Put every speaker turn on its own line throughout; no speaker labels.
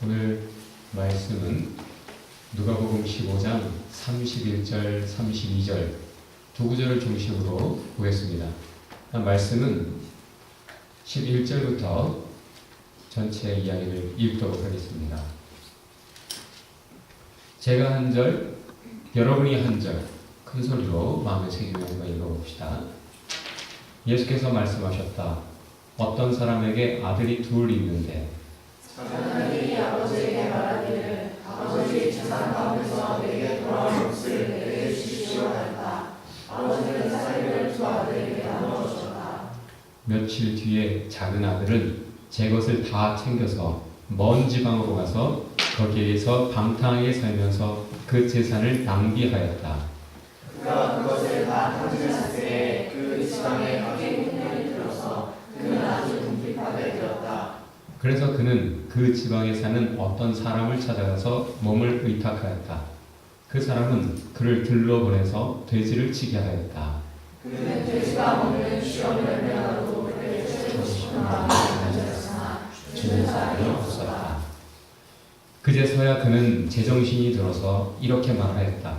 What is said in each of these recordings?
오늘 말씀은 누가복음 15장 31절, 32절 두 구절을 중심으로 보겠습니다. 말씀은 11절부터 전체 이야기를 읽도록 하겠습니다. 제가 한 절, 여러분이 한 절, 큰 소리로 마음에 새기면서 읽어봅시다. 예수께서 말씀하셨다. 어떤 사람에게 아들이 둘 있는데
아들이 아버지에게 말하기를 아버지 재산 가운데서 내게 돌아온 몫을 내게 주시오 하였다. 아버지는 사위를 두 아들에게 나누어 주었다.
며칠 뒤에 작은 아들은 제 것을 다 챙겨서 먼 지방으로 가서 거기에서 방탕하게 살면서 그 재산을 낭비하였다.
그가 그것을 다 탕진했을 때에 그 지방에 악의 흉년이 들어서 그는 아주 궁핍하게 되었다.
그래서 그는 그 지방에 사는 어떤 사람을 찾아가서 몸을 의탁하였다. 그 사람은 그를 들러보내서 돼지를 치게 하였다.
그는 돼지가 먹는 쉬엄 열매라도 그를 치고 싶은 마음이 가졌으나 주는 사람이 없었다.
그제서야 그는 제정신이 들어서 이렇게 말하였다.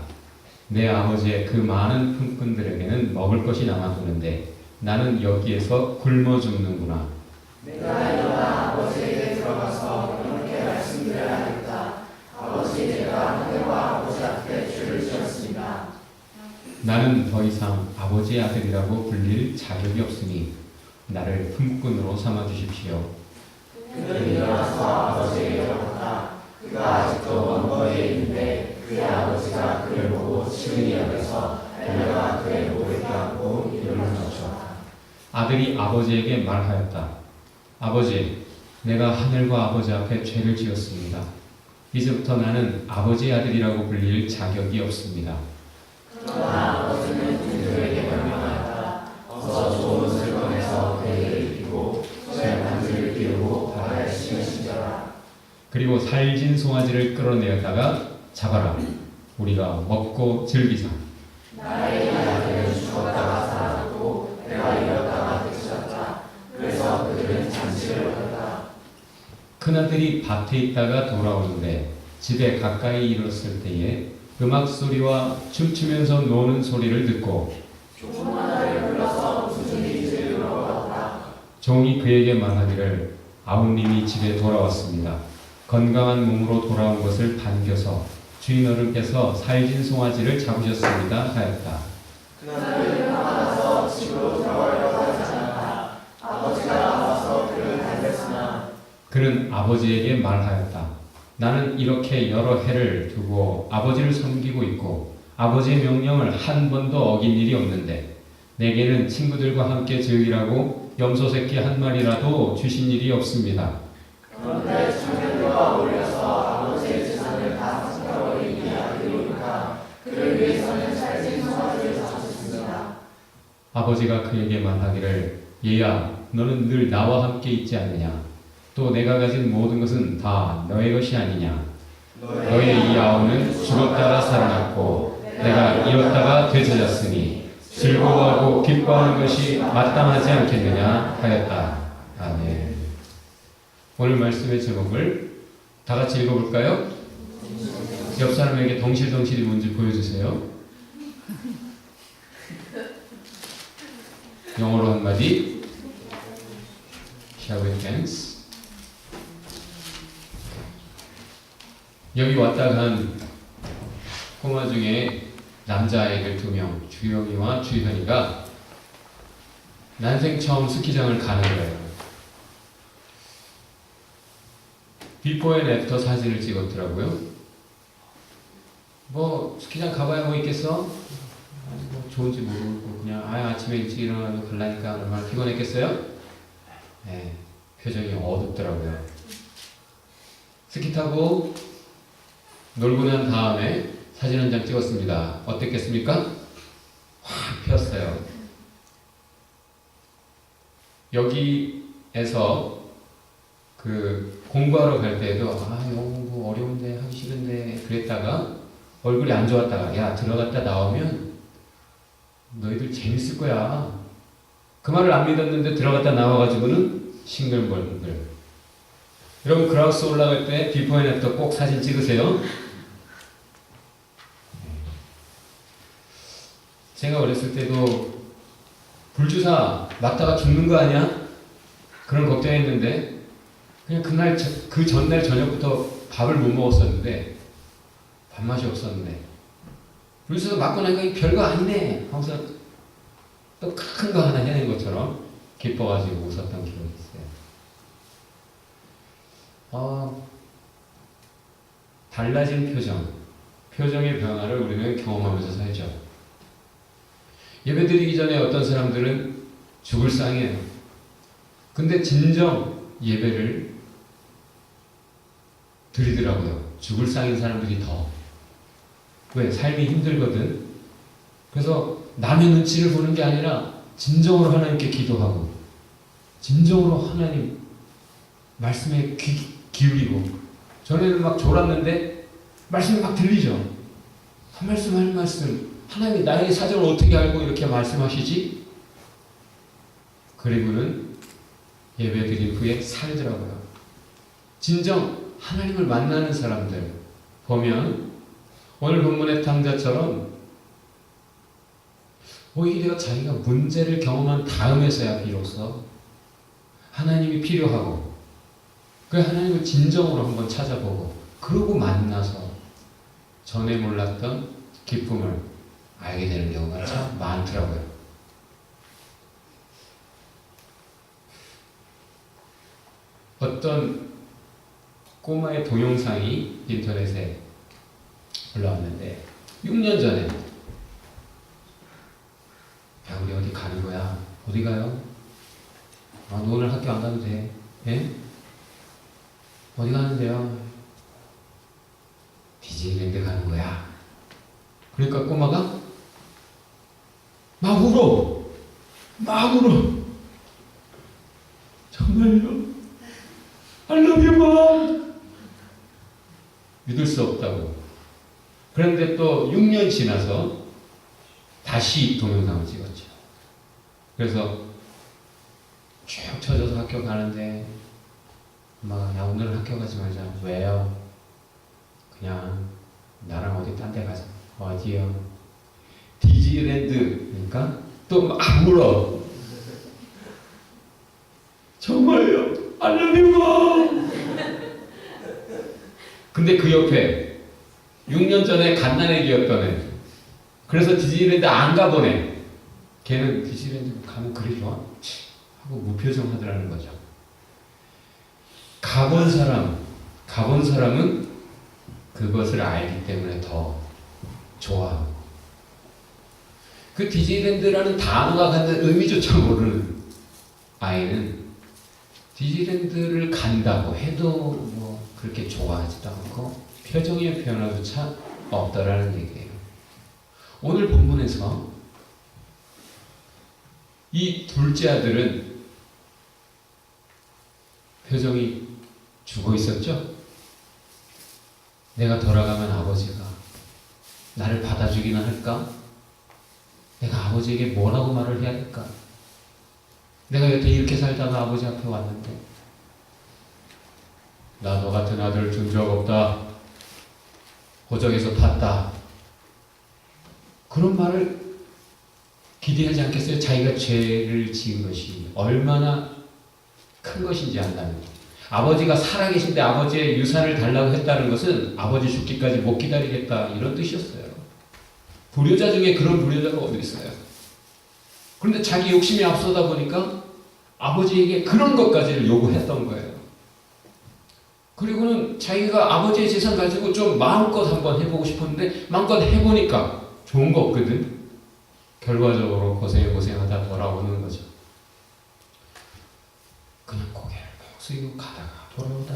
내 아버지의 그 많은 품꾼들에게는 먹을 것이 남아도는데 나는 여기에서 굶어 죽는구나.
내가 일어나 아버지에게 들어가서 이렇게 말씀드려야겠다. 아버지, 제가 하늘과 아버지 앞에 죄를 지었습니다.
나는 더 이상 아버지의 아들이라고 불릴 자격이 없으니 나를 품꾼으로 삼아 주십시오.
그는 일어나서 아버지에게 들어갔다. 그가 아직도 먼 거리에 있는데 그의 아버지가 그를 보고 친히 여겨서 달려가 그의 목을 껴안고 이름을 붙였다.
아들이 아버지에게 말하였다. 아버지, 내가 하늘과 아버지 앞에 죄를 지었습니다. 이제부터 나는 아버지의 아들이라고 불릴 자격이 없습니다.
그러나 아버지는 그들에게 명령하였다. 어서 좋은 옷을 꺼내서 그에게 입히고 손에 반지를 끼우고 발에 신으시더라.
그리고 살진 송아지를 끌어내었다가 잡아라. 우리가 먹고 즐기자.
나의 아들은 죽었다가 살았고 내가 잃었다가 되찾았다. 그래서 그들은 잔치를 벌였다.
큰아들이 밭에 있다가 돌아오는데 집에 가까이 이르렀을 때에 음악 소리와 춤추면서 노는 소리를 듣고
조그만 아이를 불러서 무슨 일인지 물어보았다.
종이 그에게 말하기를 아우님이 집에 돌아왔습니다. 건강한 몸으로 돌아온 것을 반겨서 주인 어른께서 살진 송아지를 잡으셨습니다 하였다.
그날은 화나서 집으로 들어가려고 하지 않았다. 아버지가 나와서 그를 달랬으나
그는 아버지에게 말하였다. 나는 이렇게 여러 해를 두고 아버지를 섬기고 있고 아버지의 명령을 한 번도 어긴 일이 없는데 내게는 친구들과 함께 즐기라고 염소 새끼 한 마리라도 주신 일이 없습니다.
그런데 청년들과 어울려서 아버지의 재산을 다 삭혀버린 이 아들이니까 그를 위해서는 살찐 송아지를 잡으셨습니다.
아버지가 그에게 말하기를 얘야 너는 늘 나와 함께 있지 않느냐 또 내가 가진 모든 것은 다 너의 것이 아니냐 너의 이 아우는 죽었다가 살아났고 내가 잃었다가 되찾았으니 즐거워하고 기뻐하는 것이 마땅하지 않겠느냐 하였다. 아멘. 오늘 말씀의 제목을 다 같이 읽어볼까요? 옆 사람에게 덩실덩실이 뭔지 보여주세요. 영어로 한마디. Shall we dance? 여기 왔다 간 꼬마 중에 남자아이들 2명, 주영이와 주현이가 난생 처음 스키장을 가는 거예요. 비포 앤 애프터 사진을 찍었더라고요. 뭐 스키장 가봐야 뭐 있겠어? 뭐 좋은지 모르고 그냥 아침에 일찍 일어나서 갈라니까 얼마나 피곤했겠어요? 네, 표정이 어둡더라고요. 스키 타고 놀고 난 다음에 사진 한 장 찍었습니다. 어땠겠습니까? 확 피었어요. 여기에서 그 공부하러 갈 때도 영어 공부 어려운데 하기 싫은데 그랬다가 얼굴이 안 좋았다가 야 들어갔다 나오면 너희들 재밌을 거야. 그 말을 안 믿었는데 들어갔다 나와가지고는 싱글벙글 여러분 그라우스 올라갈 때 비포 앤 애프터 꼭 사진 찍으세요. 제가 어렸을 때도 불주사 맞다가 죽는 거 아니야? 그런 걱정했는데 그냥 그날 그 전날 저녁부터 밥을 못 먹었었는데 밥맛이 없었는데 불주사 맞고 나니까 이 별거 아니네 하면서 또 큰 거 하나 해낸 것처럼 기뻐가지고 웃었던 기억이 있어요. 달라진 표정의 변화를 우리는 경험하면서 살죠. 예배드리기 전에 어떤 사람들은 죽을 상이에요. 근데 진정 예배를 드리더라고요. 죽을 상인 사람들이 더. 왜? 삶이 힘들거든. 그래서 남의 눈치를 보는 게 아니라 진정으로 하나님께 기도하고 진정으로 하나님 말씀에 귀 기울이고. 전에는 막 졸았는데 말씀이 막 들리죠. 한 말씀 하나님이 나의 사정을 어떻게 알고 이렇게 말씀하시지? 그리고는 예배드린 후에 살더라고요. 진정 하나님을 만나는 사람들 보면 오늘 본문의 탕자처럼 오히려 자기가 문제를 경험한 다음에서야 비로소 하나님이 필요하고 그 하나님을 진정으로 한번 찾아보고 그러고 만나서 전에 몰랐던 기쁨을 알게 되는 경우가 참 많더라고요. 어떤 꼬마의 동영상이 인터넷에 올라왔는데 6년 전에 야 우리 어디 가는 거야? 어디 가요? 너 오늘 학교 안 가도 돼. 예? 어디 가는데요? 디즈니랜드 가는 거야. 그러니까 꼬마가 막 울어. 정말요? I love you, mom. 믿을 수 없다고. 그런데 또 6년 지나서 다시 동영상을 찍었죠. 그래서 쭉 쳐져서 학교 가는데 엄마가 야 오늘 학교 가지 말자. 왜요? 그냥 나랑 어디 딴 데 가자. 어디요? 디즈니랜드. 그러니까 또 막 울어. 정말요? I love you, mom. 근데 그 옆에 6년 전에 갓난애기였던 애. 그래서 디즈니랜드 안 가보네. 걔는 디즈니랜드 가면 그리 좋아? 하고 무표정 하더라는 거죠. 가본 사람은 그것을 알기 때문에 더 좋아하고 그 디즈니랜드라는 단어가 갖는 의미조차 모르는 아이는 디즈니랜드를 간다고 해도 뭐 그렇게 좋아하지도 않고 표정의 변화조차 없다라는 얘기예요. 오늘 본문에서 이 둘째 아들은 표정이 죽어 있었죠? 내가 돌아가면 아버지가 나를 받아주기나 할까? 내가 아버지에게 뭐라고 말을 해야 할까? 내가 여태 이렇게 살다가 아버지 앞에 왔는데 나 너 같은 아들 준 적 없다. 호적에서 탔다. 그런 말을 기대하지 않겠어요? 자기가 죄를 지은 것이 얼마나 큰 것인지 안다는 거. 아버지가 살아계신데 아버지의 유산을 달라고 했다는 것은 아버지 죽기까지 못 기다리겠다 이런 뜻이었어요. 불효자 중에 그런 불효자가 어디 있어요? 그런데 자기 욕심이 앞서다 보니까 아버지에게 그런 것까지를 요구했던 거예요. 그리고는 자기가 아버지의 재산 가지고 좀 마음껏 한번 해보고 싶었는데 마음껏 해보니까 좋은 거 없거든. 결과적으로 고생하다 돌아오는 거죠. 그냥 고개를 푹 숙이고 가다가 돌아오다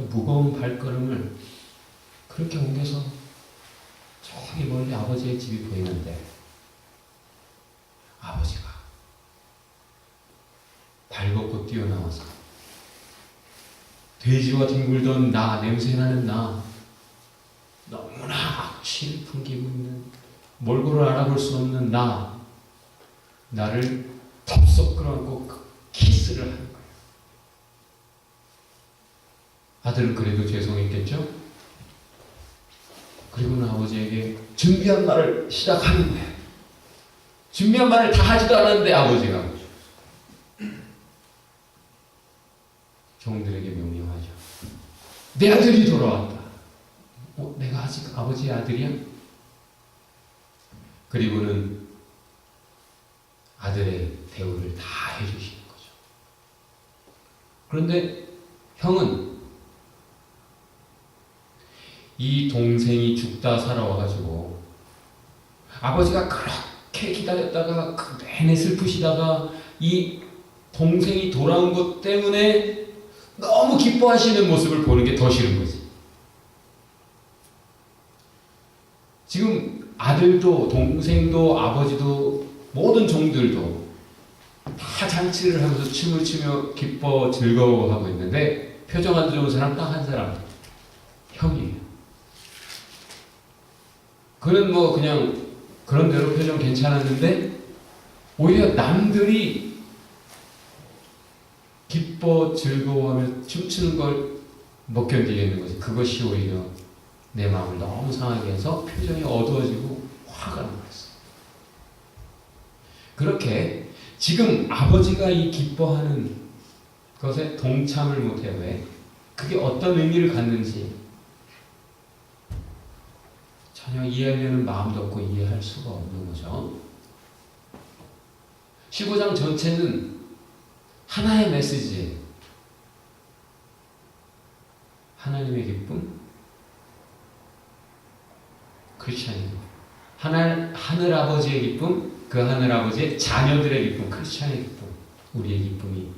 무거운 발걸음을 그렇게 옮겨서 저기 멀리 아버지의 집이 보이는데 아버지가 발벗고 뛰어나와서 돼지와 뒹굴던 나, 냄새나는 나, 너무나 악취를 풍기고 있는 몰골을 알아볼 수 없는 나를 덥석 끌어안고 키스를 하는 거예요. 아들은 그래도 죄송했겠죠? 그리고는 아버지에게 준비한 말을 시작하는데 준비한 말을 다 하지도 않았는데 아버지가 종들에게 명령하죠. 내 아들이 돌아왔다. 내가 아직 아버지의 아들이야? 그리고는 아들의 대우를 다 해주시는 거죠. 그런데 형은 이 동생이 죽다 살아와가지고 아버지가 그렇게 기다렸다가 그 내내 슬프시다가 이 동생이 돌아온 것 때문에 너무 기뻐하시는 모습을 보는 게 더 싫은 거지. 지금 아들도 동생도 아버지도 모든 종들도 다 잔치를 하면서 춤을 추며 기뻐 즐거워하고 있는데 표정 안 좋은 사람 딱 한 사람, 형이에요. 그는 뭐 그냥 그런 대로 표정 괜찮았는데 오히려 남들이 기뻐 즐거워하며 춤추는 걸 못 견디겠는 거지. 그것이 오히려 내 마음을 너무 상하게 해서 표정이 어두워지고 화가 나버렸어. 그렇게 지금 아버지가 이 기뻐하는 것에 동참을 못해요. 왜? 그게 어떤 의미를 갖는지 전혀 이해하려는 마음도 없고 이해할 수가 없는 거죠. 15장 전체는 하나의 메시지예요. 하나님의 기쁨, 크리스찬이고 하늘 아버지의 기쁨, 그 하늘 아버지의 자녀들의 기쁨, 크리스찬의 기쁨, 우리의 기쁨이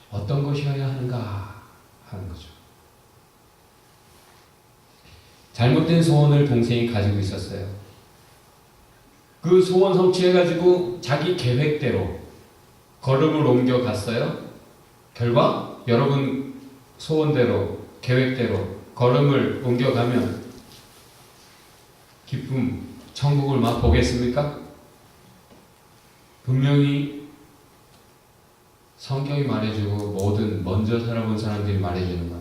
어떤 것이어야 하는가 하는 거죠. 잘못된 소원을 동생이 가지고 있었어요. 그 소원 성취해가지고 자기 계획대로 걸음을 옮겨갔어요. 결과 여러분 소원대로 계획대로 걸음을 옮겨가면 기쁨, 천국을 막 보겠습니까? 분명히 성경이 말해주고 모든 먼저 살아본 사람들이 말해주는 것.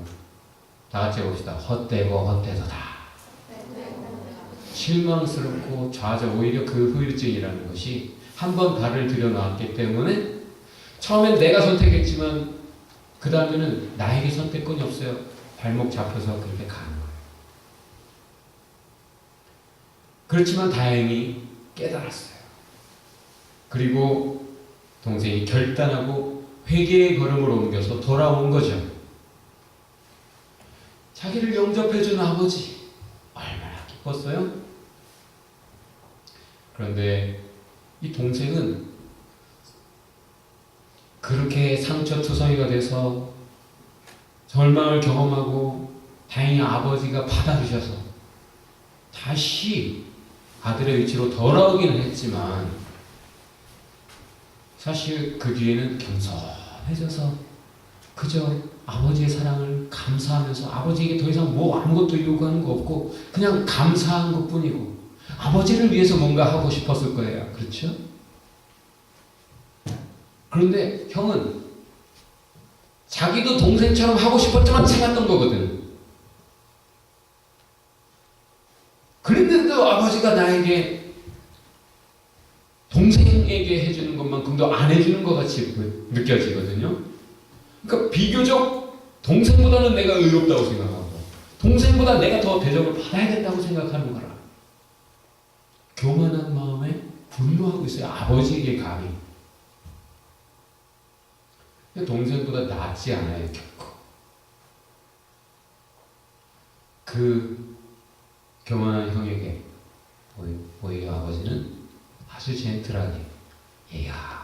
다 같이 해봅시다. 헛되고 헛되도다. 실망스럽고 좌절, 오히려 그 후유증이라는 것이 한 번 발을 들여놓았기 때문에 처음엔 내가 선택했지만 그 다음에는 나에게 선택권이 없어요. 발목 잡혀서 그렇게 가는 거예요. 그렇지만 다행히 깨달았어요. 그리고 동생이 결단하고 회개의 걸음을 옮겨서 돌아온 거죠. 자기를 영접해준 아버지 얼마나 기뻤어요? 그런데 이 동생은 그렇게 상처투성이가 돼서 절망을 경험하고 다행히 아버지가 받아주셔서 다시 아들의 위치로 돌아오기는 했지만 사실 그 뒤에는 겸손해져서 그저 아버지의 사랑을 감사하면서 아버지에게 더 이상 뭐 아무것도 요구하는 거 없고 그냥 감사한 것뿐이고 아버지를 위해서 뭔가 하고 싶었을 거예요. 그렇죠? 그런데 형은 자기도 동생처럼 하고 싶었지만 참았던 거거든. 그랬는데도 아버지가 나에게 동생에게 해주는 것만큼도 안 해주는 것 같이 느껴지거든요. 그러니까 비교적 동생보다는 내가 의롭다고 생각하고 동생보다 내가 더 대접을 받아야겠다고 생각하는 거라. 교만한 마음에 분노하고 있어요. 아버지에게 감히. 동생보다 낫지 않아요. 결코. 그 교만한 형에게 오히려 아버지는 아주 젠틀하게 얘야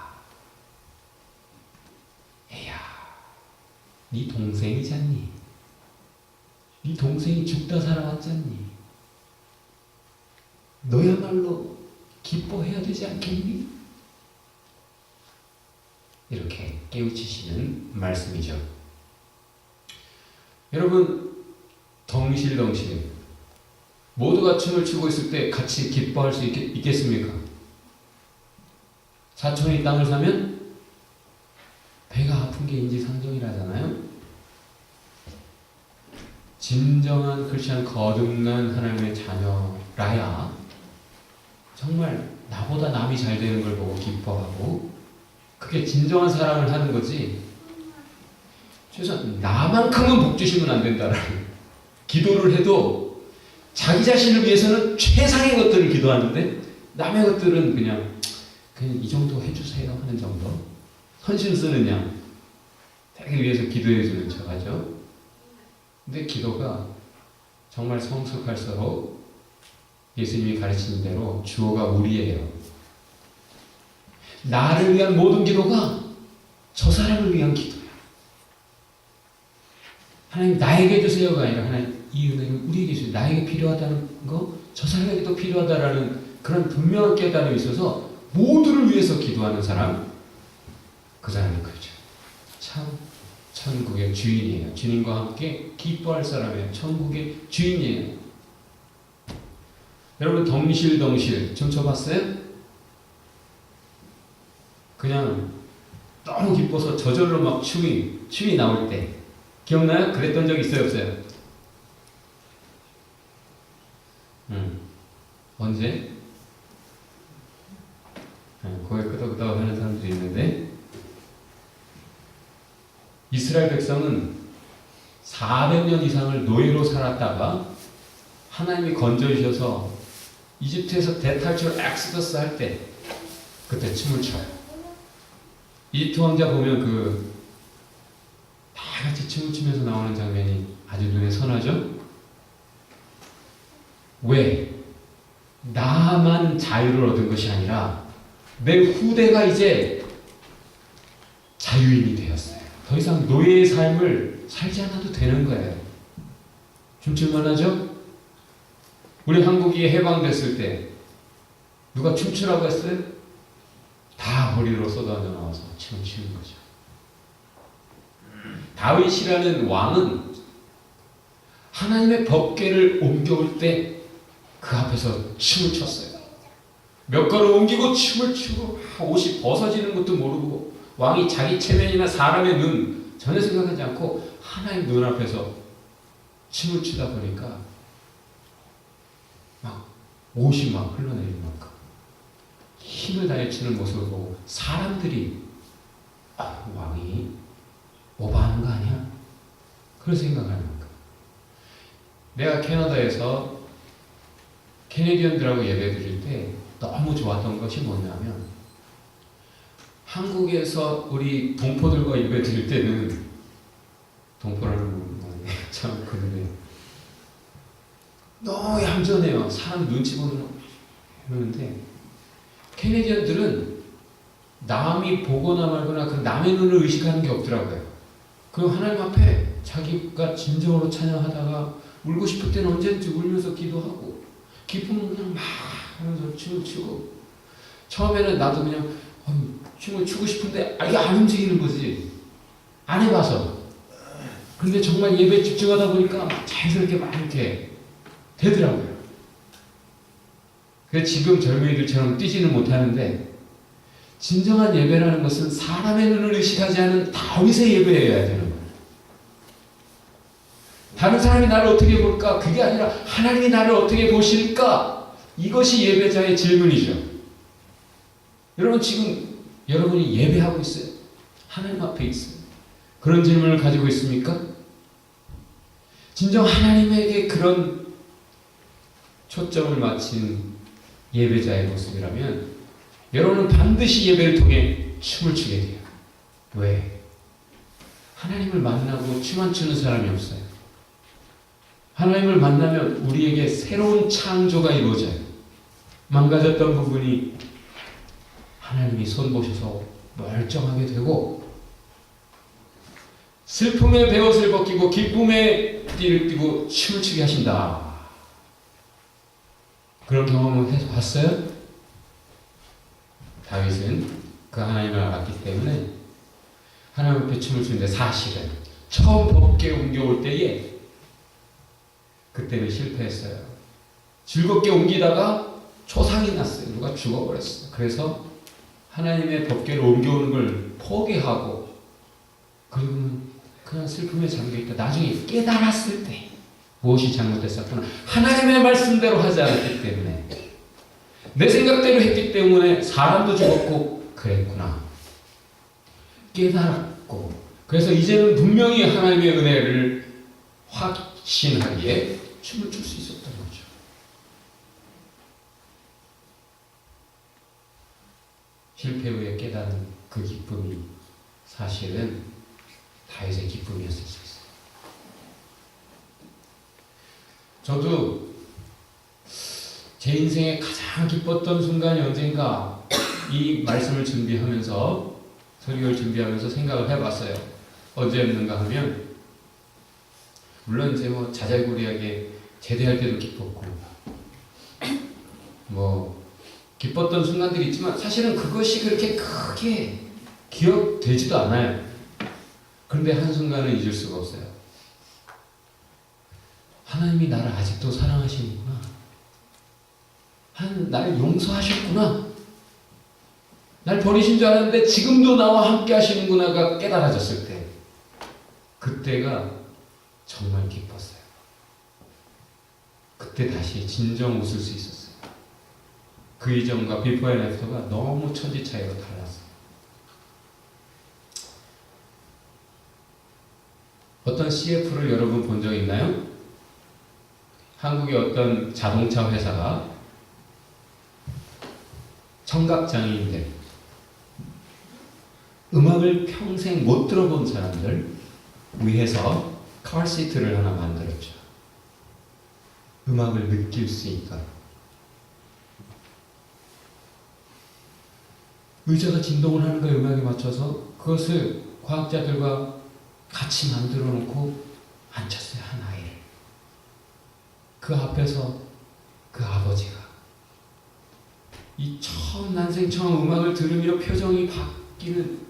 네 동생이잖니? 네 동생이 죽다 살아왔잖니? 너야말로 기뻐해야 되지 않겠니? 이렇게 깨우치시는 말씀이죠. 여러분 덩실덩실 모두가 춤을 추고 있을 때 같이 기뻐할 수 있겠습니까? 사촌이 땅을 사면 배가 아픈 게 인지상정이라잖아요. 진정한 크리스천 거듭난 하나님의 자녀라야 정말 나보다 남이 잘 되는 걸 보고 기뻐하고 그게 진정한 사랑을 하는 거지. 최소한 나만큼은 복 주시면 안 된다라는 기도를 해도 자기 자신을 위해서는 최상의 것들을 기도하는데 남의 것들은 그냥 이 정도 해주세요 하는 정도. 헌신 쓰는 양 되게 위해서 기도해 주는 척 하죠. 근데 기도가 정말 성숙할수록 예수님이 가르치는 대로 주어가 우리예요. 나를 위한 모든 기도가 저 사람을 위한 기도야. 하나님 나에게 주세요가 아니라 하나님 이 은혜를 우리에게 주세요. 나에게 필요하다는 거 저 사람에게도 필요하다라는 그런 분명한 깨달음이 있어서 모두를 위해서 기도하는 사람, 그 사람이 그죠. 참 천국의 주인이에요. 주님과 함께 기뻐할 사람이에요. 천국의 주인이에요. 여러분 덩실덩실 춤춰봤어요? 그냥 너무 기뻐서 저절로 막 춤이 나올 때 기억나요? 그랬던 적 있어요? 없어요? 언제? 거기 끄덕끄덕 하는 사람도 있는데 이스라엘 백성은 400년 이상을 노예로 살았다가 하나님이 건져주셔서 이집트에서 대탈출 엑스더스 할 때 그때 춤을 춰요. 이집트 왕자 보면 다 같이 춤을 추면서 나오는 장면이 아주 눈에 선하죠? 왜? 나만 자유를 얻은 것이 아니라 내 후대가 이제 자유인이 되었어요. 더 이상 노예의 삶을 살지 않아도 되는 거예요. 춤출만 하죠? 우리 한국이 해방됐을 때 누가 춤추라고 했어요? 다 허리로 쏟아져 나와서 춤추는 거죠. 다윗이라는 왕은 하나님의 법궤를 옮겨올 때 그 앞에서 춤을 췄어요. 몇 걸음 옮기고 춤을 추고 옷이 벗어지는 것도 모르고 왕이 자기 체면이나 사람의 눈 전혀 생각하지 않고 하나님 눈앞에서 춤을 추다 보니까 막 옷이 막 흘러내리는 만큼 힘을 다해 추는 모습을 보고 사람들이 왕이 오버하는 거 아니야? 그런 생각하는 만큼. 내가 캐나다에서 캐네디언들하고 예배 드릴 때 너무 좋았던 것이 뭐냐면 한국에서 우리 동포들과 예배 드릴 때는 동포라는 건 참 그런데 너무 얌전해요. 사람 눈치 보는 이러는데 캐네디언들은 남이 보거나 말거나 그 남의 눈을 의식하는 게 없더라고요. 그 하나님 앞에 자기가 진정으로 찬양하다가 울고 싶을 때는 언제든지 울면서 기도하고 기쁨은 그냥 막 하면서 춤을 추고 처음에는 나도 그냥 춤을 추고 싶은데 이게 안 움직이는 거지. 안 해봐서. 근데 정말 예배에 집중하다 보니까 자연스럽게 막 이렇게 되더라고요. 그래서 지금 젊은이들처럼 뛰지는 못하는데 진정한 예배라는 것은 사람의 눈을 의식하지 않은 다윗의 예배여야 되는 거예요. 다른 사람이 나를 어떻게 볼까? 그게 아니라 하나님이 나를 어떻게 보실까? 이것이 예배자의 질문이죠. 여러분 지금 여러분이 예배하고 있어요. 하나님 앞에 있어요. 그런 질문을 가지고 있습니까? 진정 하나님에게 그런 초점을 맞춘 예배자의 모습이라면 여러분은 반드시 예배를 통해 춤을 추게 돼요. 왜? 하나님을 만나고 춤 안 추는 사람이 없어요. 하나님을 만나면 우리에게 새로운 창조가 이루어져요. 망가졌던 부분이 하나님이 손보셔서 멀쩡하게 되고 슬픔의 베옷을 벗기고 기쁨의 띠를 띠고 춤을 추게 하신다. 그런 경험을 해서 봤어요? 다윗은 그 하나님을 알았기 때문에 하나님 앞에 춤을 추는데 사실은 처음 법궤 옮겨올 때에 그때는 실패했어요. 즐겁게 옮기다가 초상이 났어요. 누가 죽어버렸어요. 그래서 하나님의 법궤를 옮겨오는 걸 포기하고 그리고는 그냥 슬픔에 잠겨있다. 나중에 깨달았을 때 무엇이 잘못됐었구나. 하나님의 말씀대로 하지 않았기 때문에, 내 생각대로 했기 때문에 사람도 죽었고 그랬구나. 깨달았고, 그래서 이제는 분명히 하나님의 은혜를 확신하기에 춤을 출 수 있었던 거죠. 실패 후에 깨닫는 그 기쁨이 사실은 다윗의 기쁨이었을 수 있어요. 저도 제 인생에 가장 기뻤던 순간이 언젠가 이 말씀을 준비하면서, 설교를 준비하면서 생각을 해봤어요. 언제였는가 하면, 물론 이제 뭐 자잘구레하게 제대할 때도 기뻤고 뭐 기뻤던 순간들이 있지만 사실은 그것이 그렇게 크게 기억되지도 않아요. 그런데 한순간은 잊을 수가 없어요. 하나님이 나를 아직도 사랑하시는구나. 날 용서하셨구나. 날 버리신 줄 알았는데 지금도 나와 함께 하시는구나가 깨달아졌을 때, 그때가 정말 기뻤어요. 그때 다시 진정 웃을 수 있었어요. 그 이전과 비포 앤 애프터가 너무 천지 차이가 달랐어요. 어떤 CF를 여러분 본 적 있나요? 한국의 어떤 자동차 회사가 청각장애인들, 음악을 평생 못 들어본 사람들 위해서 카시트를 하나 만들었죠. 음악을 느낄 수 있도록. 의자가 진동을 하는 거에 음악에 맞춰서 그것을 과학자들과 같이 만들어 놓고 앉혔어요. 한 아이를. 그 앞에서 그 아버지가 이 난생 처음 음악을 들으며 표정이 바뀌는,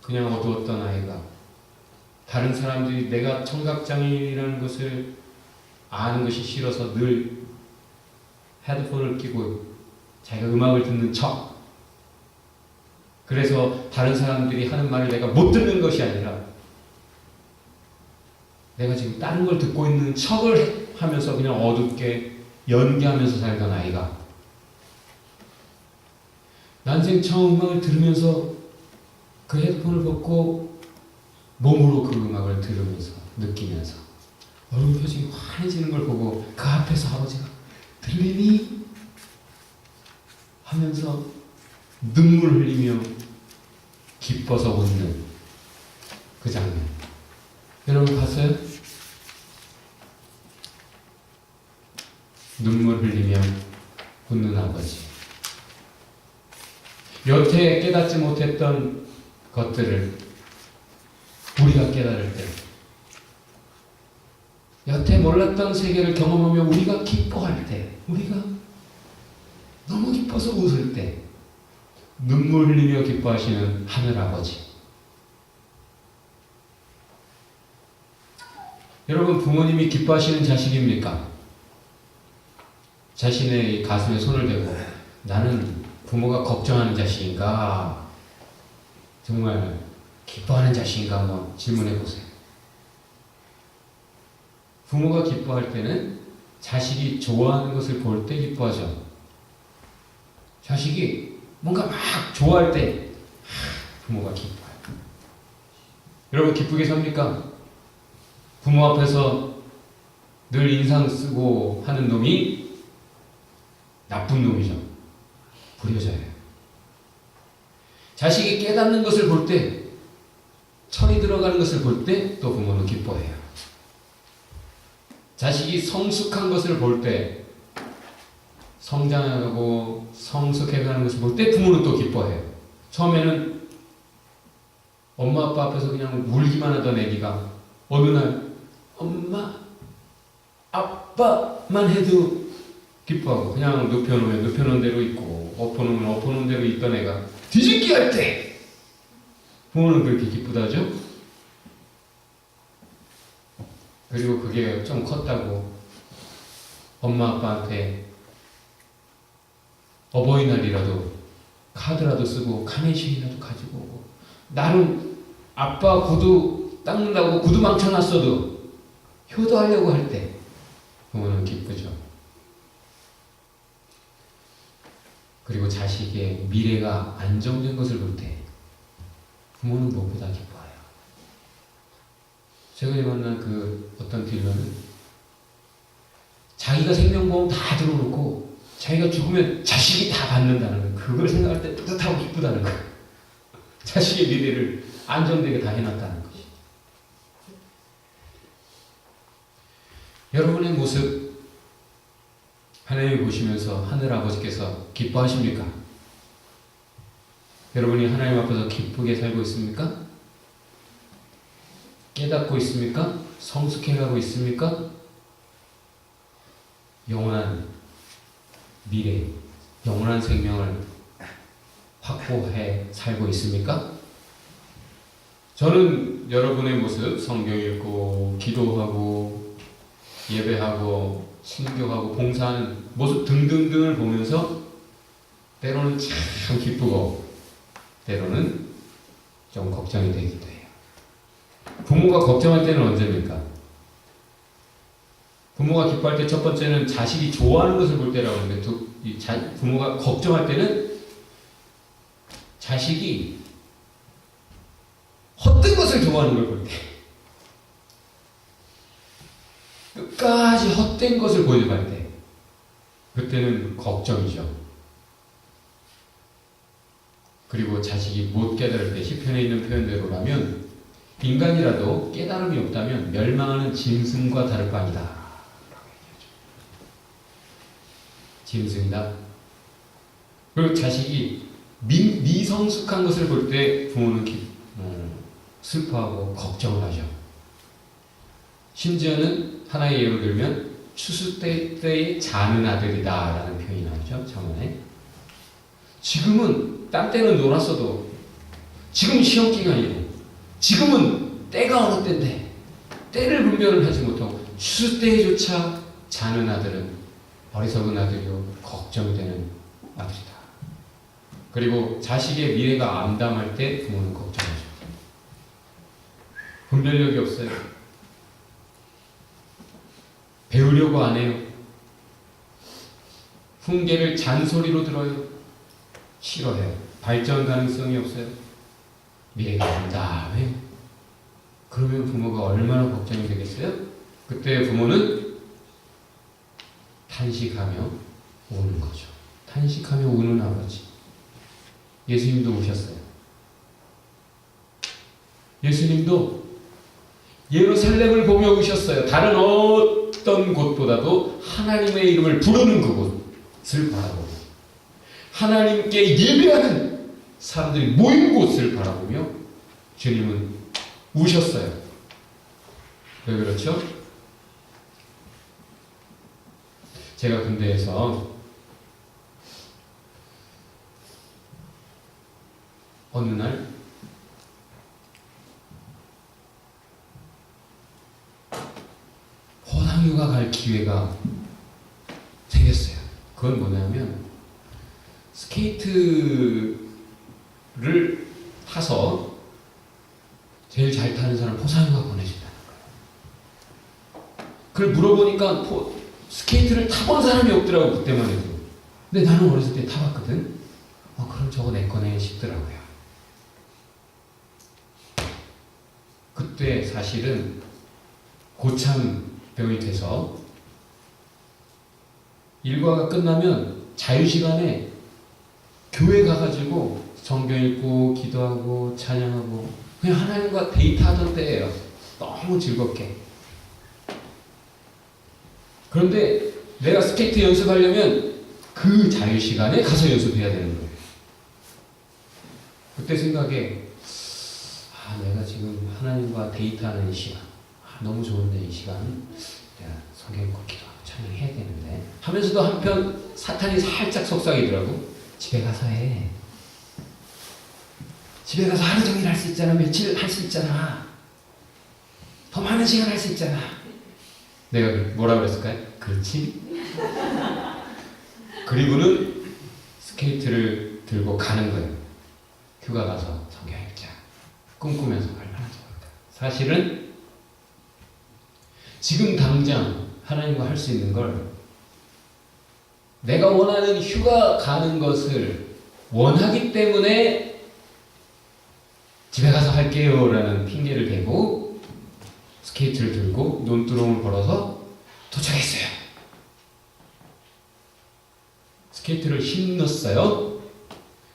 그냥 어두웠던 아이가 다른 사람들이 내가 청각장애인이라는 것을 아는 것이 싫어서 늘 헤드폰을 끼고 자기가 음악을 듣는 척, 그래서 다른 사람들이 하는 말을 내가 못 듣는 것이 아니라 내가 지금 다른 걸 듣고 있는 척을 하면서 그냥 어둡게 연기하면서 살던 아이가 난생 처음 음악을 들으면서 그 헤드폰을 벗고 몸으로 그 음악을 들으면서 느끼면서 얼굴 표정이 환해지는 걸 보고 그 앞에서 아버지가 들리니? 하면서 눈물 흘리며 기뻐서 웃는 그 장면, 여러분 봤어요? 눈물 흘리며 웃는 아버지. 여태 깨닫지 못했던 것들을 우리가 깨달을 때, 여태 몰랐던 세계를 경험하며 우리가 기뻐할 때, 우리가 너무 기뻐서 웃을 때 눈물 흘리며 기뻐하시는 하늘아버지. 여러분, 부모님이 기뻐하시는 자식입니까? 자신의 가슴에 손을 대고 나는 부모가 걱정하는 자식인가, 정말 기뻐하는 자식인가 한번 질문해 보세요. 부모가 기뻐할 때는 자식이 좋아하는 것을 볼 때 기뻐하죠. 자식이 뭔가 막 좋아할 때 부모가 기뻐해요. 여러분, 기쁘게 삽니까? 부모 앞에서 늘 인상 쓰고 하는 놈이 나쁜 놈이죠. 불효자예요. 자식이 깨닫는 것을 볼 때, 철이 들어가는 것을 볼 때 또 부모는 기뻐해요. 자식이 성숙한 것을 볼 때, 성장하고 성숙해가는 것을 볼 때 부모는 또 기뻐해요. 처음에는 엄마 아빠 앞에서 그냥 울기만 하던 애기가 어느 날 엄마 아빠만 해도 기뻐하고, 그냥 눕혀놓으면 눕혀놓은 대로 있고 엎어놓으면 엎어놓은 대로 있던 애가 뒤집기 할 때 부모는 그렇게 기쁘다죠? 그리고 그게 좀 컸다고 엄마 아빠한테 어버이날이라도 카드라도 쓰고 카네이션이라도 가지고 오고, 나름 아빠 구두 닦는다고 구두 망쳐놨어도 효도하려고 할 때 부모는 기쁘죠. 그리고 자식의 미래가 안정된 것을 볼 때 부모는 무엇보다 기뻐해요. 최근에 만난 그 어떤 딜러는 자기가 생명보험 다 들어놓고 자기가 죽으면 자식이 다 받는다는 거, 그걸 생각할 때 뿌듯하고 기쁘다는 거. 자식의 미래를 안정되게 다 해놨다는 것이. 여러분의 모습 하나님이 보시면서 하늘 아버지께서 기뻐하십니까? 여러분이 하나님 앞에서 기쁘게 살고 있습니까? 깨닫고 있습니까? 성숙해가고 있습니까? 영원한 미래, 영원한 생명을 확보해 살고 있습니까? 저는 여러분의 모습, 성경 읽고 기도하고 예배하고 신교하고 봉사하는 모습 등등등을 보면서 때로는 참 기쁘고 때로는 좀 걱정이 되기도 해요. 부모가 걱정할 때는 언제입니까? 부모가 기뻐할 때 첫 번째는 자식이 좋아하는 것을 볼 때라고 하는데, 부모가 걱정할 때는 자식이 헛된 것을 좋아하는 걸 볼 때, 끝까지 헛된 것을 고집할 때, 그때는 걱정이죠. 그리고 자식이 못 깨달을 때, 시편에 있는 표현대로라면 인간이라도 깨달음이 없다면 멸망하는 짐승과 다를 바니다. 짐승이다. 그리고 자식이 미성숙한 것을 볼 때 부모는 슬퍼하고 걱정을 하죠. 심지어는 하나의 예로 들면 추수 때의 자는 아들이다 라는 표현이 나오죠. 정원에. 지금은 딴 때는 놀았어도 지금 시험 기간이고 지금은 때가 어느 때인데 때를 분별을 하지 못하고 추수 때에조차 자는 아들은 어리석은 아들이요 걱정이 되는 아들이다. 그리고 자식의 미래가 암담할 때 부모는 걱정하죠. 분별력이 없어요. 배우려고 안 해요. 훈계를 잔소리로 들어요. 싫어해요. 발전 가능성이 없어요. 미래가 암담해요. 그러면 부모가 얼마나 걱정이 되겠어요? 그때 부모는 탄식하며 우는 거죠. 탄식하며 우는 아버지. 예수님도 우셨어요. 예수님도 예루살렘을 보며 우셨어요. 다른 어떤 곳보다도 하나님의 이름을 부르는 그곳을 바라보고 하나님께 예배하는 사람들이 모인 곳을 바라보며 주님은 우셨어요. 왜 그렇죠? 제가 군대에서 어느 날 호상휴가 갈 기회가 생겼어요. 그건 뭐냐면 스케이트를 타서 제일 잘 타는 사람 호상휴가 보내준다는 거예요. 그걸 물어보니까 스케이트를 타본 사람이 없더라고, 그때만 해도. 근데 나는 어렸을 때 타봤거든. 그럼 저거 내 거네 싶더라고요. 그때 사실은 고참병이 돼서 일과가 끝나면 자유시간에 교회 가가지고 성경 읽고 기도하고 찬양하고 그냥 하나님과 데이트하던 때예요. 너무 즐겁게. 그런데 내가 스케이트 연습하려면 그 자유시간에 가서 연습해야 되는 거예요. 그때 생각에 내가 지금 하나님과 데이트하는 이 시간 너무 좋은데 이 시간 내가 성경 읽고 기도하고 찬양해야 되는데 하면서도 한편 사탄이 살짝 속삭이더라고. 집에 가서 해. 집에 가서 하루 종일 할 수 있잖아. 며칠 할 수 있잖아. 더 많은 시간 할 수 있잖아. 내가 뭐라 그랬을까요? 그렇지? 그리고는 스케이트를 들고 가는 거예요. 휴가 가서 성경 읽자. 꿈꾸면서 얼마나 좋을까. 사실은 지금 당장 하나님과 할 수 있는 걸 내가 원하는 휴가 가는 것을 원하기 때문에 집에 가서 할게요 라는 핑계를 대고 스케이트를 들고 논두렁을 걸어서 도착했어요. 스케이트를 신었어요.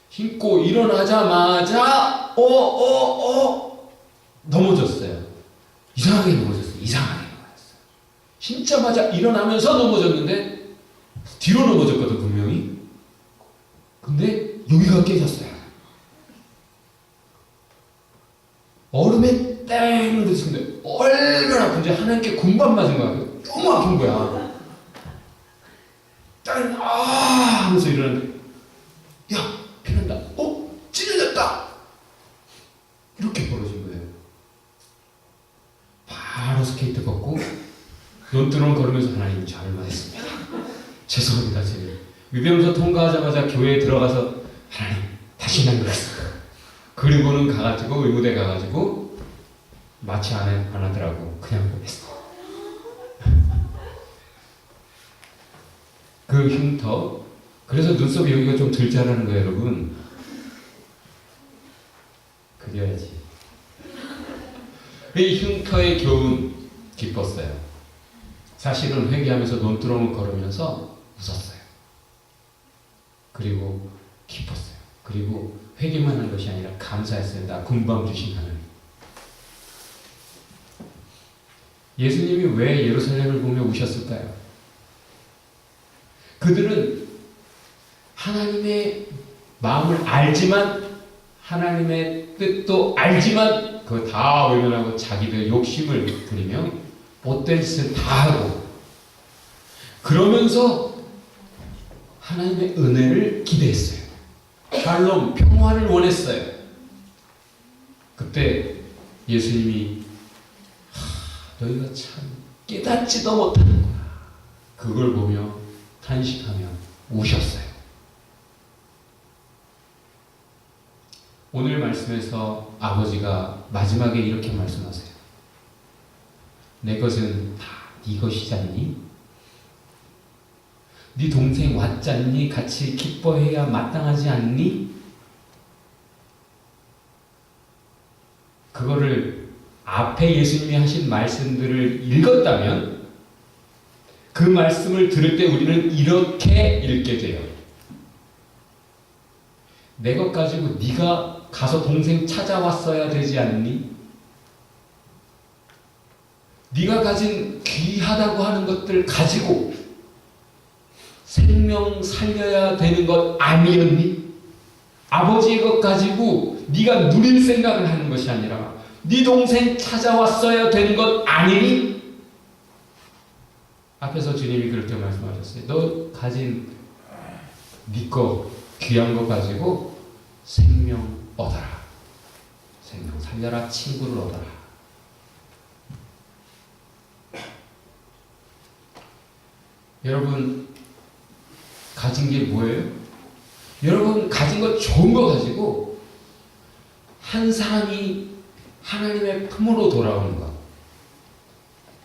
신고 일어나자마자 넘어졌어요. 이상하게 넘어졌어요. 신자마자 일어나면서 넘어졌는데 뒤로 넘어졌거든 분명히. 근데 여기가 깨졌어요. 얼음에 땡 부딪혔는데 얼마나 아픈지 하나님께 군밤 맞은 거야. 너무 아픈 거야. 짠! 하면서 일어났는데 야! 피난다. 찢어졌다! 이렇게 벌어진 거예요. 바로 스케이트 걷고 논두렁 걸으면서 하나님 잘못했습니다. 죄송합니다. 지금 위병소 통과하자마자 교회에 들어가서 하나님 다시 난 그랬습니다. 그리고는 가가지고 의무대 가가지고 마취 안 하더라고. 그냥 보냈어. 그 흉터. 그래서 눈썹이 여기가 좀 들 자라는 거예요, 여러분. 그려야지. 이 흉터의 교훈 기뻤어요. 사실은 회개하면서 논두렁을 걸으면서 웃었어요. 그리고 기뻤어요. 그리고 회개만 한 것이 아니라 감사했어요. 나 군밤 주신 하나님. 예수님이 왜 예루살렘을 보며 우셨을까요? 그들은 하나님의 마음을 알지만 하나님의 뜻도 알지만 그거 다 외면하고 자기들 욕심을 부리며 못된 짓을 다 하고 그러면서 하나님의 은혜를 기대했어요. 샬롬, 평화를 원했어요. 그때 예수님이 너희가 참 깨닫지도 못하는구나. 그걸 보며 탄식하며 우셨어요. 오늘 말씀에서 아버지가 마지막에 이렇게 말씀하세요. 내 것은 다 네 것이잖니? 네 동생 왔잖니? 같이 기뻐해야 마땅하지 않니? 그거를 앞에 예수님이 하신 말씀들을 읽었다면 그 말씀을 들을 때 우리는 이렇게 읽게 돼요. 내 것 가지고 네가 가서 동생 찾아왔어야 되지 않니? 네가 가진 귀하다고 하는 것들 가지고 생명 살려야 되는 것 아니었니? 아버지의 것 가지고 네가 누릴 생각을 하는 것이 아니라 네 동생 찾아왔어야 되는 것 아니니? 앞에서 주님이 그렇게 말씀하셨어요. 너 가진 네 거 귀한 거 가지고 생명 얻어라. 생명 살려라. 친구를 얻어라. 여러분 가진 게 뭐예요? 여러분 가진 거 좋은 거 가지고 한 사람이 하나님의 품으로 돌아오는 것,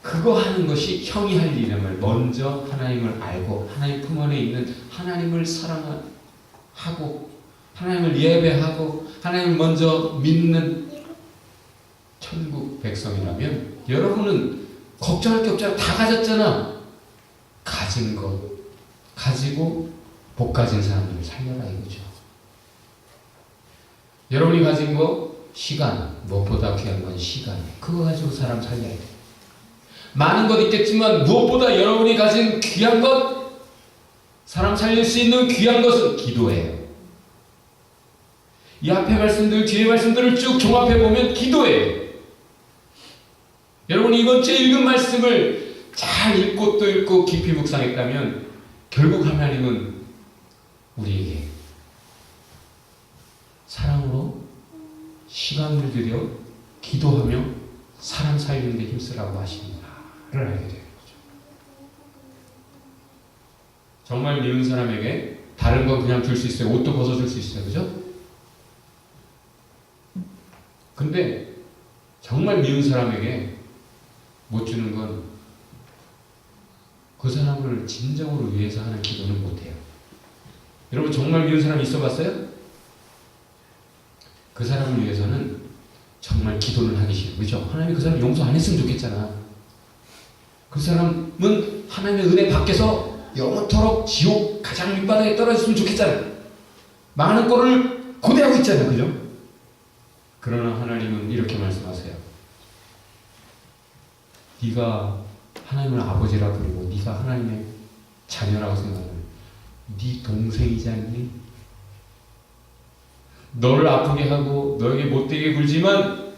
그거 하는 것이 형이 할 일임을 먼저 하나님을 알고 하나님 품 안에 있는 하나님을 사랑하고 하나님을 예배하고 하나님을 먼저 믿는 천국 백성이라면 여러분은 걱정할 게 없잖아. 다 가졌잖아. 가진 것 가지고 복 가진 사람들을 살려라 이거죠. 여러분이 가진 거 시간, 무엇보다 귀한 건 시간이에요. 그거 가지고 사람 살려야 돼요. 많은 것 있겠지만 무엇보다 여러분이 가진 귀한 것, 사람 살릴 수 있는 귀한 것은 기도예요. 이 앞에 말씀들, 뒤에 말씀들을 쭉 종합해 보면 기도예요. 여러분이 이번 주에 읽은 말씀을 잘 읽고 또 읽고 깊이 묵상했다면 결국 하나님은 우리에게 사랑으로 시간을 들여 기도하며 사람 살리는 데 힘쓰라고 하시는구나를 알게 되는 거죠. 정말 미운 사람에게 다른 건 그냥 줄 수 있어요. 옷도 벗어줄 수 있어요. 그죠? 근데 정말 미운 사람에게 못 주는 건 그 사람을 진정으로 위해서 하는 기도는 못해요. 여러분 정말 미운 사람 있어 봤어요? 그 사람을 위해서는 정말 기도는 하기 싫어. 그죠? 하나님이 그 사람 용서 안 했으면 좋겠잖아. 그 사람은 하나님의 은혜 밖에서 영원토록 지옥 가장 밑바닥에 떨어졌으면 좋겠잖아. 많은 꼴을 고대하고 있잖아. 그죠? 그러나 하나님은 이렇게 말씀하세요. 네가 하나님을 아버지라 부르고 네가 하나님의 자녀라고 생각하는 네 동생이지 않니? 너를 아프게 하고 너에게 못되게 굴지만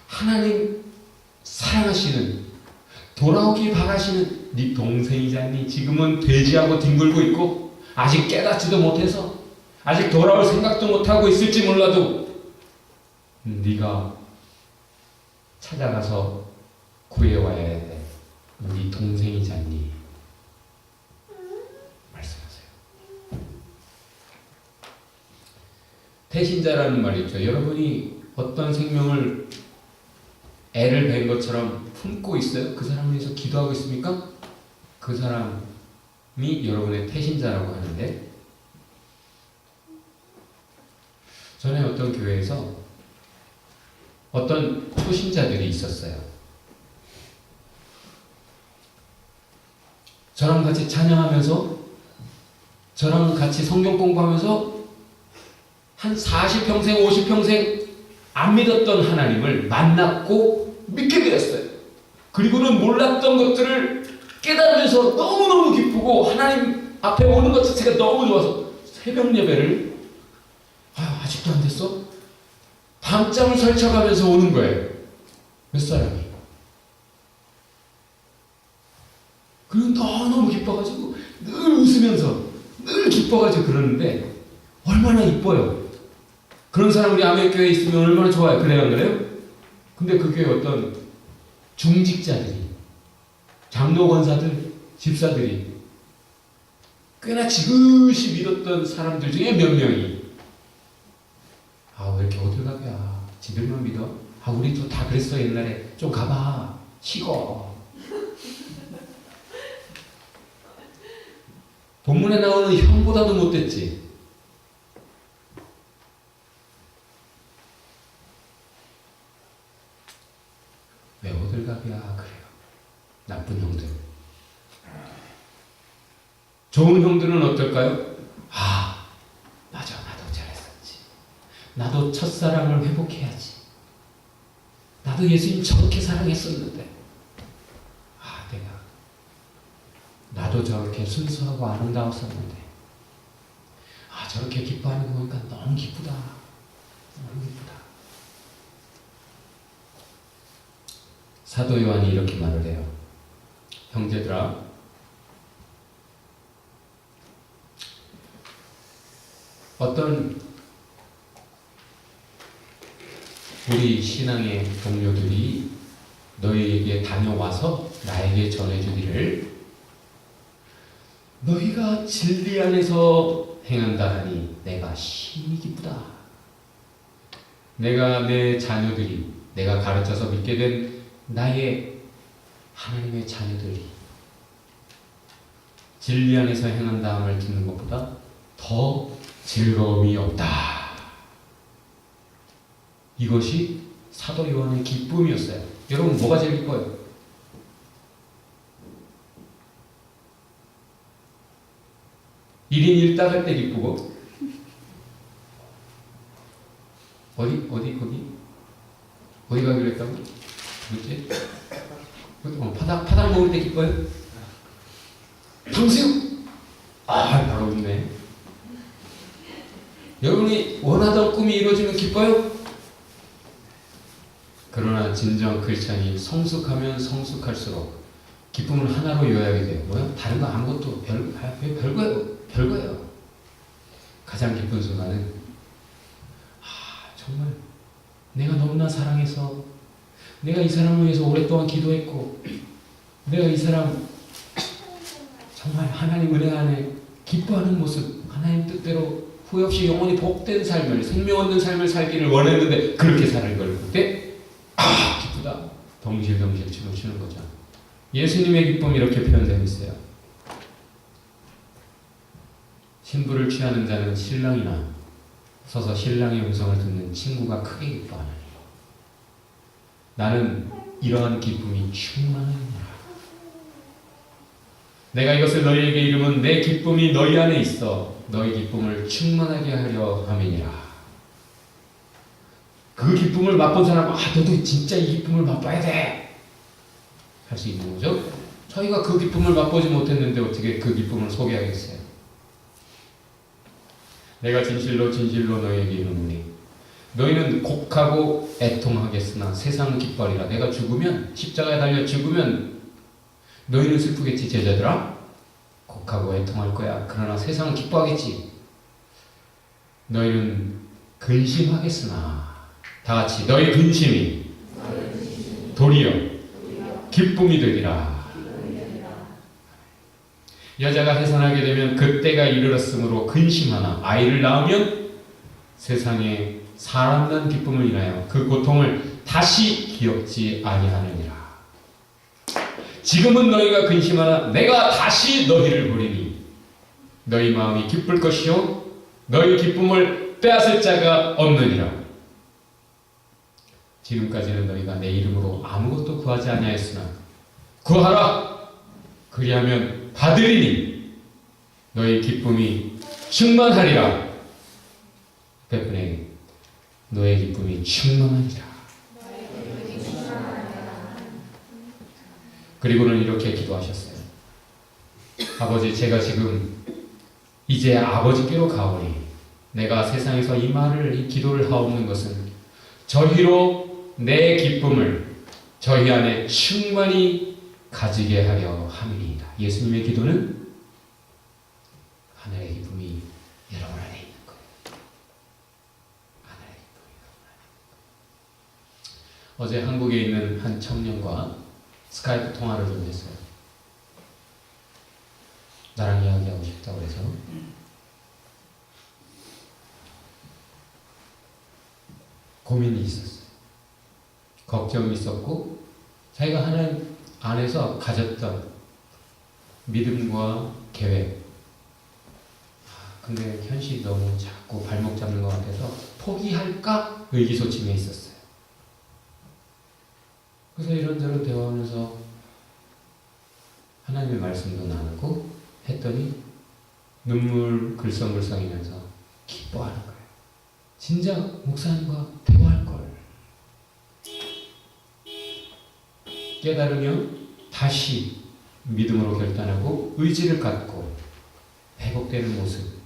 하나님 사랑하시는 돌아오기 바라시는 네 동생이지 않니? 지금은 돼지하고 뒹굴고 있고 아직 깨닫지도 못해서 아직 돌아올 생각도 못하고 있을지 몰라도 네가 찾아가서 구해와야 돼. 네 동생이지 않니? 말씀하세요. 태신자라는 말이 있죠. 여러분이 어떤 생명을 애를 뵌 것처럼 품고 있어요? 그 사람을 위해서 기도하고 있습니까? 그 사람이 여러분의 태신자라고 하는데, 전에 어떤 교회에서 어떤 초신자들이 있었어요. 저랑 같이 찬양하면서 저랑 같이 성경 공부하면서 한 40평생 50평생 안 믿었던 하나님을 만났고 믿게 되었어요. 그리고는 몰랐던 것들을 깨달으면서 너무너무 기쁘고 하나님 앞에 오는 것 자체가 너무 좋아서 새벽 예배를 아직도 안 됐어? 밤잠을 설쳐가면서 오는 거예요. 몇 사람이. 그리고 너무 기뻐가지고 늘 웃으면서 늘 기뻐가지고 그러는데 얼마나 이뻐요. 그런 사람 우리 아멘교회에 있으면 얼마나 좋아요. 그래요 안 그래요? 근데 그 교회 어떤 중직자들이 장로 권사들 집사들이 꽤나 지그시 믿었던 사람들 중에 몇 명이 왜 이렇게 어딜가냐 지들만 믿어? 우리도 다 그랬어 옛날에. 좀 가봐 식어. 본문에 나오는 형보다도 못됐지. 왜 호들갑이야 그래요. 나쁜 형들. 좋은 형들은 어떨까요? 맞아 나도 잘했었지. 나도 첫사랑을 회복해야지. 나도 예수님 저렇게 사랑했었는데 나도 저렇게 순수하고 아름다웠었는데 저렇게 기뻐하는 거 보니까 너무 기쁘다. 너무 기쁘다. 사도 요한이 이렇게 말을 해요. 형제들아, 어떤 우리 신앙의 동료들이 너희에게 다녀와서 나에게 전해주기를 너희가 진리 안에서 행한다 하니 내가 심히 기쁘다. 내가 내 자녀들이 내가 가르쳐서 믿게 된 나의 하나님의 자녀들이 진리 안에서 행한다 함을 듣는 것보다 더 즐거움이 없다. 이것이 사도 요한의 기쁨이었어요. 여러분 뭐가 제일 기뻐요? 일인 일닭 할 때 기쁘고 어디 가기로 했다고? 뭐지? 파닭 먹을 때 기뻐요? 탕수육! 바로 웃네. 여러분이 원하던 꿈이 이루어지면 기뻐요? 그러나 진정 크리스찬이 성숙하면 성숙할수록 기쁨을 하나로 요약이 돼요. 뭐야? 다른 거 아무것도 별거예요. 가장 기쁜 순간은 정말 내가 너무나 사랑해서 내가 이 사람을 위해서 오랫동안 기도했고 내가 이 사람 정말 하나님 은혜 안에 기뻐하는 모습, 하나님 뜻대로 후회 없이 영원히 복된 삶을, 생명 얻는 삶을 살기를 원했는데 그렇게 사는 걸 볼 때 기쁘다. 덩실덩실 춤을 추는 거죠. 예수님의 기쁨이 이렇게 표현되어 있어요. 신부를 취하는 자는 신랑이나 서서 신랑의 음성을 듣는 친구가 크게 기뻐하느니 나는 이러한 기쁨이 충만하니라. 내가 이것을 너희에게 이르면 내 기쁨이 너희 안에 있어 너희 기쁨을 충만하게 하려 함이니라. 그 기쁨을 맛본 사람은 너도 진짜 이 기쁨을 맛봐야 돼 할 수 있는 거죠. 저희가 그 기쁨을 맛보지 못했는데 어떻게 그 기쁨을 소개하겠어요. 내가 진실로 진실로 너희에게 이르노니 너희는 곡하고 애통하겠으나 세상은 기뻐하리라. 내가 죽으면 십자가에 달려 죽으면 너희는 슬프겠지 제자들아. 곡하고 애통할 거야. 그러나 세상은 기뻐하겠지. 너희는 근심하겠으나 다같이 너희 근심이 도리어 기쁨이 되리라. 여자가 해산하게 되면 그때가 이르렀으므로 근심하나 아이를 낳으면 세상에 사람 난 기쁨을 인하여 그 고통을 다시 기억지 아니하느니라. 지금은 너희가 근심하나 내가 다시 너희를 부리니 너희 마음이 기쁠 것이요 너희 기쁨을 빼앗을 자가 없느니라. 지금까지는 너희가 내 이름으로 아무것도 구하지 아니하였으나 구하라. 그리하면 받으리니 너희 기쁨이 충만하리라. 베프네 너의 기쁨이 충만하리라. 그리고는 이렇게 기도하셨어요. 아버지, 제가 지금 이제 아버지께로 가오니 내가 세상에서 이 말을 이 기도를 하옵는 것은 저희로 내 기쁨을 저희 안에 충만히 가지게 하려 함이니이다. 예수님의 기도는 하늘의 기쁨이 여러분 안에 있는 거예요. 하늘의 기쁨이 여러분 안에 있는 거예요. 어제 한국에 있는 한 청년과 스카이프 통화를 좀 했어요. 나랑 이야기하고 싶다고 해서 고민이 있었어요. 걱정이 있었고 자기가 하나님 안에서 가졌던 믿음과 계획, 근데 현실이 너무 자꾸 발목 잡는 것 같아서 포기할까 의기소침해 있었어요. 그래서 이런저런 대화하면서 하나님의 말씀도 나누고 했더니 눈물 글썽글썽이면서 기뻐하는 거예요. 진짜 목사님과 대화할 걸. 깨달으면 다시 믿음으로 결단하고 의지를 갖고 회복되는 모습.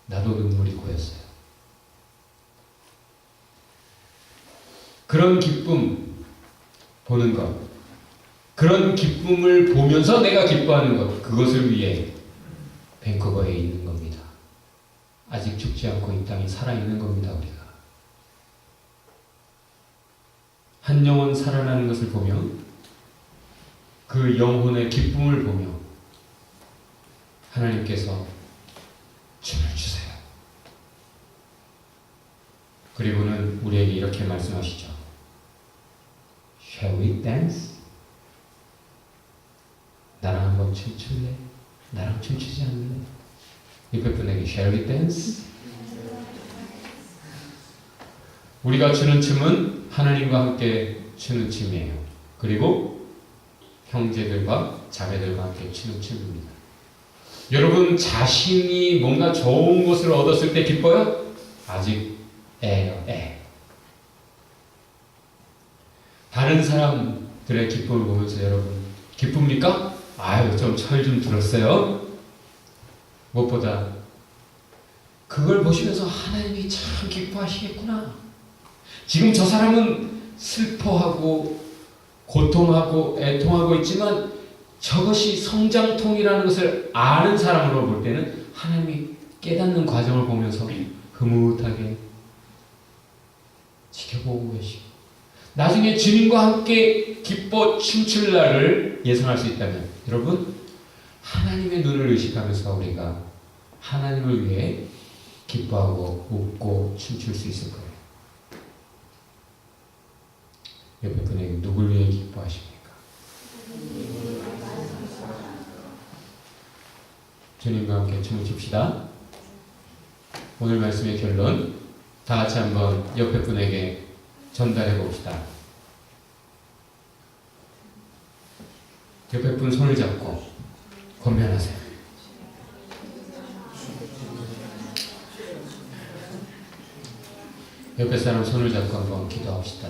나도 눈물이 고였어요. 그런 기쁨 보는 것, 그런 기쁨을 보면서 내가 기뻐하는 것, 그것을 위해 밴쿠버에 있는 겁니다. 아직 죽지 않고 이 땅에 살아있는 겁니다. 우리가 한 영혼 살아나는 것을 보며 그 영혼의 기쁨을 보며 하나님께서 춤을 주세요. 그리고는 우리에게 이렇게 말씀하시죠. Shall we dance? 나랑 한번 춤출래? 나랑 춤추지 않을래? 옆에 분에게 Shall we dance? 우리가 추는 춤은 하나님과 함께 추는 춤이에요. 그리고 형제들과 자매들과 함께 추는 춤입니다. 여러분 자신이 뭔가 좋은 것을 얻었을 때 기뻐요? 아직 애요, 애. 다른 사람들의 기쁨을 보면서 여러분 기쁩니까? 아유, 좀 철 좀 들었어요. 무엇보다 그걸 보시면서 하나님이 참 기뻐하시겠구나. 지금 저 사람은 슬퍼하고 고통하고 애통하고 있지만 저것이 성장통이라는 것을 아는 사람으로 볼 때는 하나님이 깨닫는 과정을 보면서 흐뭇하게 지켜보고 계시고 나중에 주님과 함께 기뻐 춤출 날을 예상할 수 있다면 여러분 하나님의 눈을 의식하면서 우리가 하나님을 위해 기뻐하고 웃고 춤출 수 있을 거예요. 옆에 분에게 누굴 위해 기뻐하십니까? 주님과 함께 춤을 춥시다. 오늘 말씀의 결론 다 같이 한번 옆에 분에게 전달해 봅시다. 옆에 분 손을 잡고 권면하세요. 옆에 사람 손을 잡고 한번 기도합시다.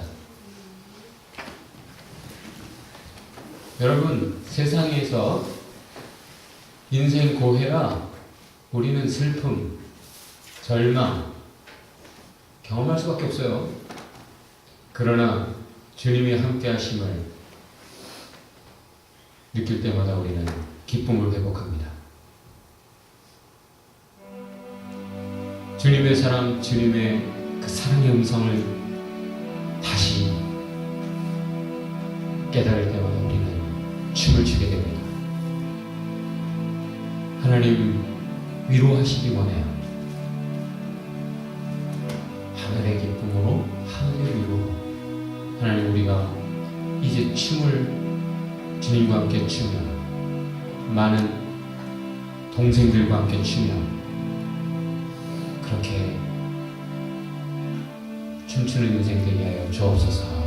여러분, 세상에서 인생 고해라 우리는 슬픔, 절망 경험할 수밖에 없어요. 그러나 주님이 함께 하심을 느낄 때마다 우리는 기쁨을 회복합니다. 주님의 사랑, 주님의 그 사랑의 음성을 다시 깨달을 때마다 우리는 춤을 추게 됩니다. 하나님 위로하시기 원해요. 하늘의 기쁨으로, 하늘의 위로로. 하나님, 우리가 이제 춤을 주님과 함께 추며 많은 동생들과 함께 추며 그렇게 춤추는 인생 되게 하여 주옵소서.